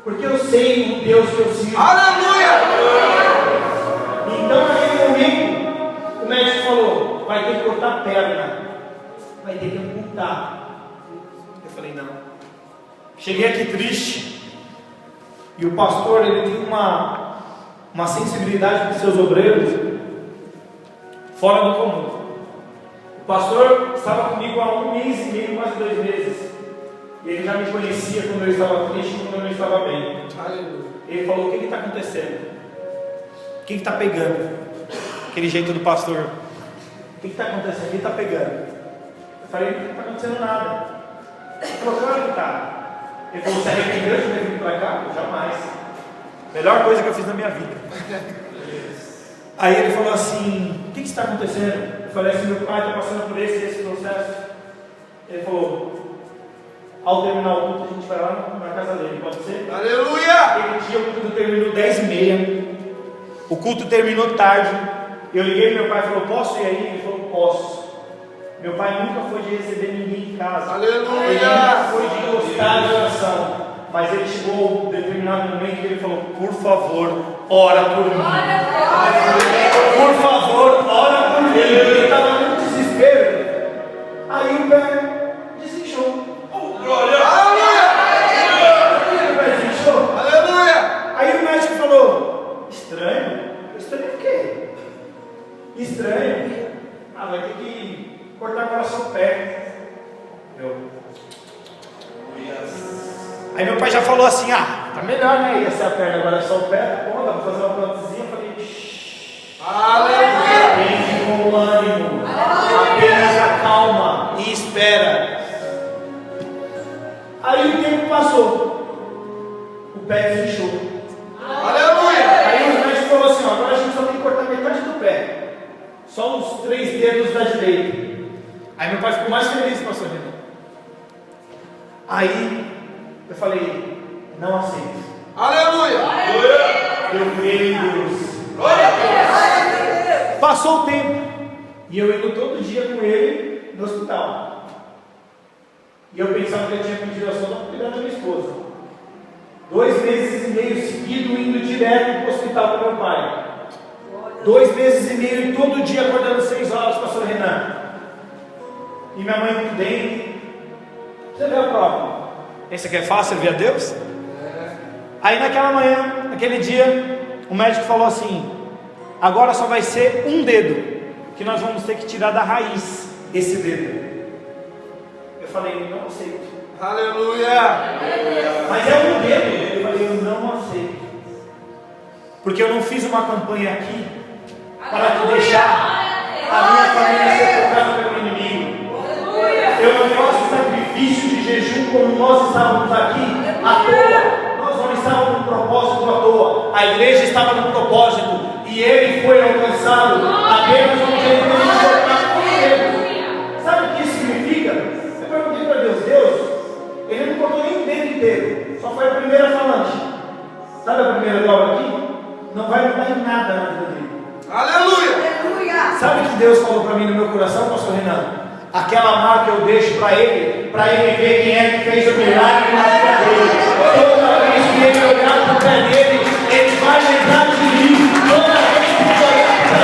porque eu sei o Deus que eu sirvo. Aleluia! Então naquele momento o médico falou: vai ter que cortar a perna, vai ter que amputar. Eu falei: não. Cheguei aqui triste, e o pastor, ele tem uma sensibilidade com os seus obreiros fora do comum. O pastor estava comigo há 1 mês e meio, quase 2 meses, e ele já me conhecia quando eu estava triste e quando eu não estava bem. Ele falou: o que está acontecendo? O que está pegando? Aquele jeito do pastor: o que está acontecendo? O que está pegando? Eu falei: não está acontecendo nada. Ele falou: claro que está. Ele falou: você arrependeu de ter vindo para cá? Jamais. Melhor coisa que eu fiz na minha vida. Aí ele falou assim: o que está acontecendo? Eu falei assim: meu pai está passando por esse processo. Ele falou: ao terminar o culto a gente vai lá na casa dele, pode ser? Aleluia! Aquele dia o culto terminou 10h30. O culto terminou tarde. Eu liguei pro meu pai e falou: posso ir aí? Ele falou: posso. Meu pai nunca foi de receber ninguém em casa. Aleluia! Ele nunca foi de gostar de oração. Mas ele chegou a um determinado momento que ele falou: por favor, ora por mim. Por favor, ora por mim. Ele estava no desespero. Aí o pé desinchou. Glória! Aleluia! O pé desinchou. Aleluia! Aí o médico falou: estranho? Estranho o quê? Estranho? Ah, vai ter que cortar agora só o pé. Aí meu pai já falou assim: ah, tá melhor, né? Ia ser a perna, agora é só o pé, tá bom, dá pra fazer uma prótesezinha. Eu falei: shhh, Aleluia! tem com ânimo, apenas acalma e espera. Aí o tempo passou, o pé desinchou. Aleluia! Aí o médico falou assim: ó, agora a gente só tem que cortar metade do pé, só os 3 dedos da direita. Aí meu pai ficou mais feliz, pastor Renan. Aí eu falei: não aceito. Aleluia! Eu creio em Deus. Glória a Deus! Passou o tempo e eu indo todo dia com ele no hospital. E eu pensava que ele tinha pedido a só para cuidar da minha esposa. 2 meses e meio seguido indo direto para o hospital com meu pai. 2 meses e meio e todo dia acordando 6 horas, pastor Renan. E minha mãe muito bem. Você vê a prova. Esse aqui é fácil servir a Deus? Aí naquela manhã, naquele dia, o médico falou assim: agora só vai ser um dedo, que nós vamos ter que tirar da raiz esse dedo. Eu falei: não aceito. Aleluia! Mas é um dedo. Eu falei: eu não aceito, porque eu não fiz uma campanha aqui para te deixar a minha família ser tocada pelo inimigo. Eu não faço sacrifício de jejum como nós estávamos aqui à toa. Nós não estávamos no propósito à toa. A igreja estava no propósito e ele foi alcançado apenas onde ele teve que cortar com o dedo. Sabe o que isso significa? Eu perguntei para Deus: Deus, ele não cortou nem o dedo inteiro, só foi a primeira falange. Sabe a primeira dobra aqui? Não vai mudar em nada na vida dele. Aleluia! Sabe o que Deus falou para mim no meu coração, pastor Renan? Aquela marca eu deixo para ele ver quem é que fez o milagre na vida dele. Toda vez que ele olhar para o pé dele, ele vai lembrar de mim. Toda vez que ele olhar para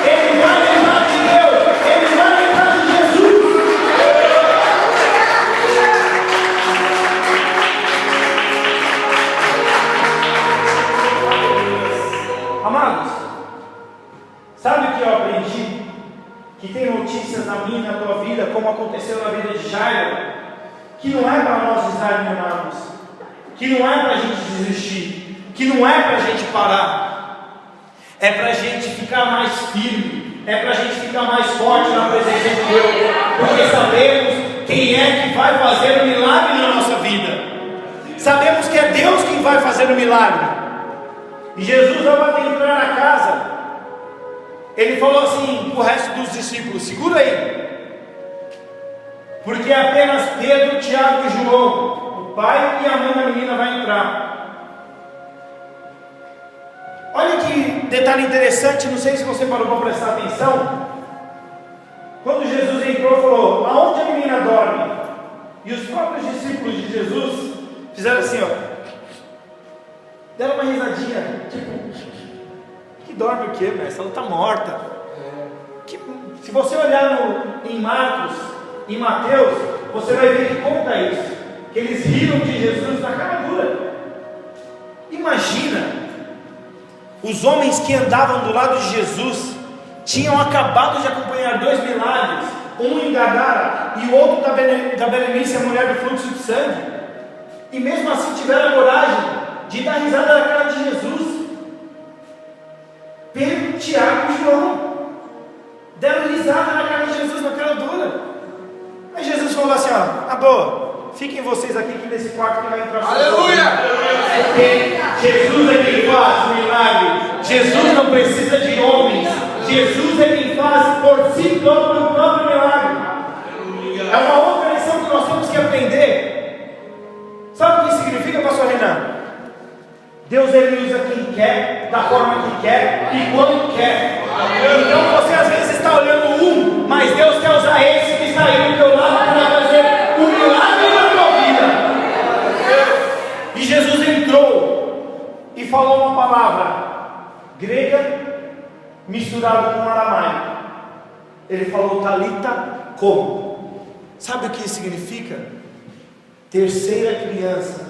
ele vai lembrar de Deus, ele vai lembrar de Jesus. Amados, sabe o que eu aprendi? Que tem notícias na minha e na tua vida, como aconteceu na vida de Jairo, que não é para nós desanimarmos, que não é para a gente desistir, que não é para a gente parar, é para a gente ficar mais firme, é para a gente ficar mais forte na presença de Deus, porque sabemos quem é que vai fazer o milagre na nossa vida, sabemos que é Deus quem vai fazer o milagre. E Jesus, ao adentrar na casa, ele falou assim para o resto dos discípulos: segura aí, porque apenas Pedro, Tiago e João, o pai e a mãe da menina, vai entrar. Olha que detalhe interessante, não sei se você parou para prestar atenção. Quando Jesus entrou, falou: aonde a menina dorme? E os próprios discípulos de Jesus fizeram assim, ó, deram uma risadinha, tipo, que dorme o quê, mestre? Ela está morta. Se você olhar em Marcos, em Mateus, você vai ver que conta isso, que eles riram de Jesus na cara dura. Imagina, os homens que andavam do lado de Jesus tinham acabado de acompanhar 2 milagres, um em Gadara e o outro da Berenice, a mulher do fluxo de sangue, e mesmo assim tiveram a coragem de dar risada na cara de Jesus. Pedro, Tiago e João deram risada na cara de Jesus, na cara dura. Mas Jesus falou assim: ó, na boa, fiquem vocês aqui, que nesse quarto que vai entrar. Aleluia! Porque Jesus é quem faz o milagre. Jesus não precisa de homens. Jesus é quem faz por si próprio o próprio milagre. É uma outra lição que nós temos que aprender. Sabe o que significa, pastor Renan? Deus, ele usa quem quer, da forma que quer e quando quer. Então você às vezes está olhando mas Deus quer usar esse que está aí do teu lado para fazer o milagre na tua vida. E Jesus entrou e falou uma palavra grega misturada com aramaico. Ele falou talita como. Sabe o que significa? Terceira criança,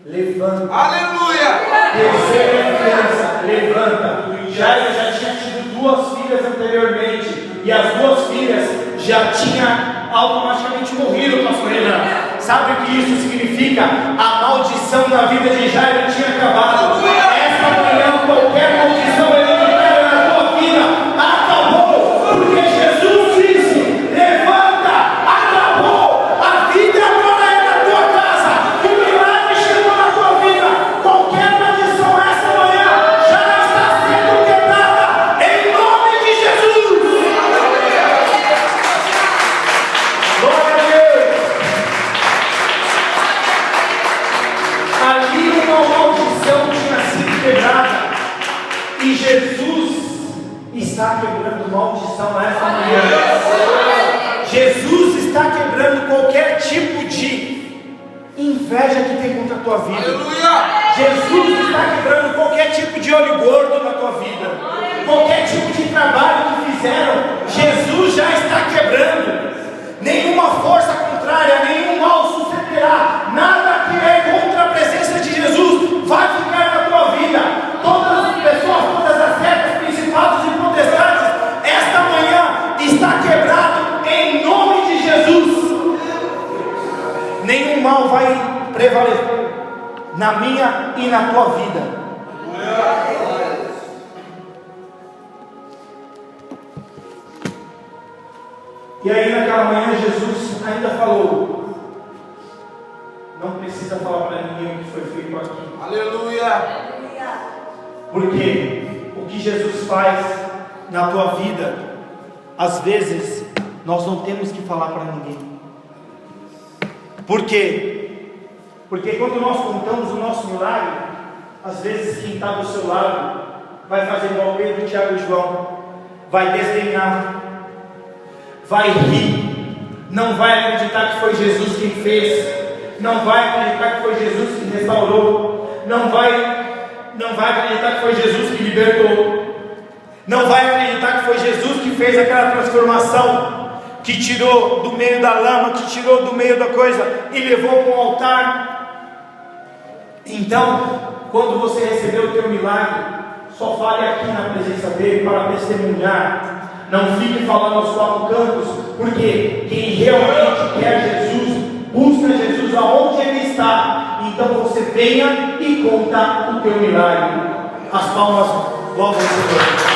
levanta. Aleluia! Terceira criança, levanta. Jairo já tinha tido 2 filhas anteriormente, e as 2 filhas já tinham automaticamente morrido, pastor Renan. Sabe o que isso significa? A maldição na vida de Jairo tinha acabado. Esta manhã qualquer maldição hereditária na tua vida acabou, porque Jesus disse: levanta, acabou, a vida agora é na tua casa, o milagre chegou na tua vida. Qualquer maldição esta manhã já está sendo quebrada em nome de Jesus. Glória a Deus. Ali uma maldição tinha sido quebrada, e Jesus está quebrando maldição nessa manhã. Jesus está quebrando qualquer tipo de inveja que tem contra a tua vida. Aleluia! Jesus está quebrando qualquer tipo de olho gordo na tua vida, qualquer tipo de trabalho que fizeram, Jesus já está quebrando. Nenhuma força contrária, nenhum mal sucederá. Nada que é contra a presença de Jesus vai ficar na tua vida. Todas as pessoas, todas as setas, principados e potestades, esta manhã está quebrado em nome de Jesus. Nenhum mal vai prevalecer na minha e na tua vida. E aí naquela manhã Jesus ainda falou: não precisa falar para ninguém o que foi feito aqui. Aleluia! Porque o que Jesus faz na tua vida, às vezes nós não temos que falar para ninguém. Por quê? Porque quando nós contamos o nosso milagre, às vezes quem está do seu lado vai fazer igual Pedro, Tiago e João, vai desdenhar, vai rir, não vai acreditar que foi Jesus quem fez, não vai acreditar que foi Jesus que restaurou, não vai acreditar que foi Jesus que libertou, não vai acreditar que foi Jesus que fez aquela transformação, que tirou do meio da lama, que tirou do meio da coisa e levou para o altar. Então, quando você recebeu o teu milagre, só fale aqui na presença dele para testemunhar. Não fique falando aos 4 cantos, porque quem realmente quer Jesus, busca Jesus aonde ele está. Então você venha e conta o teu milagre. As palmas louvam o Senhor.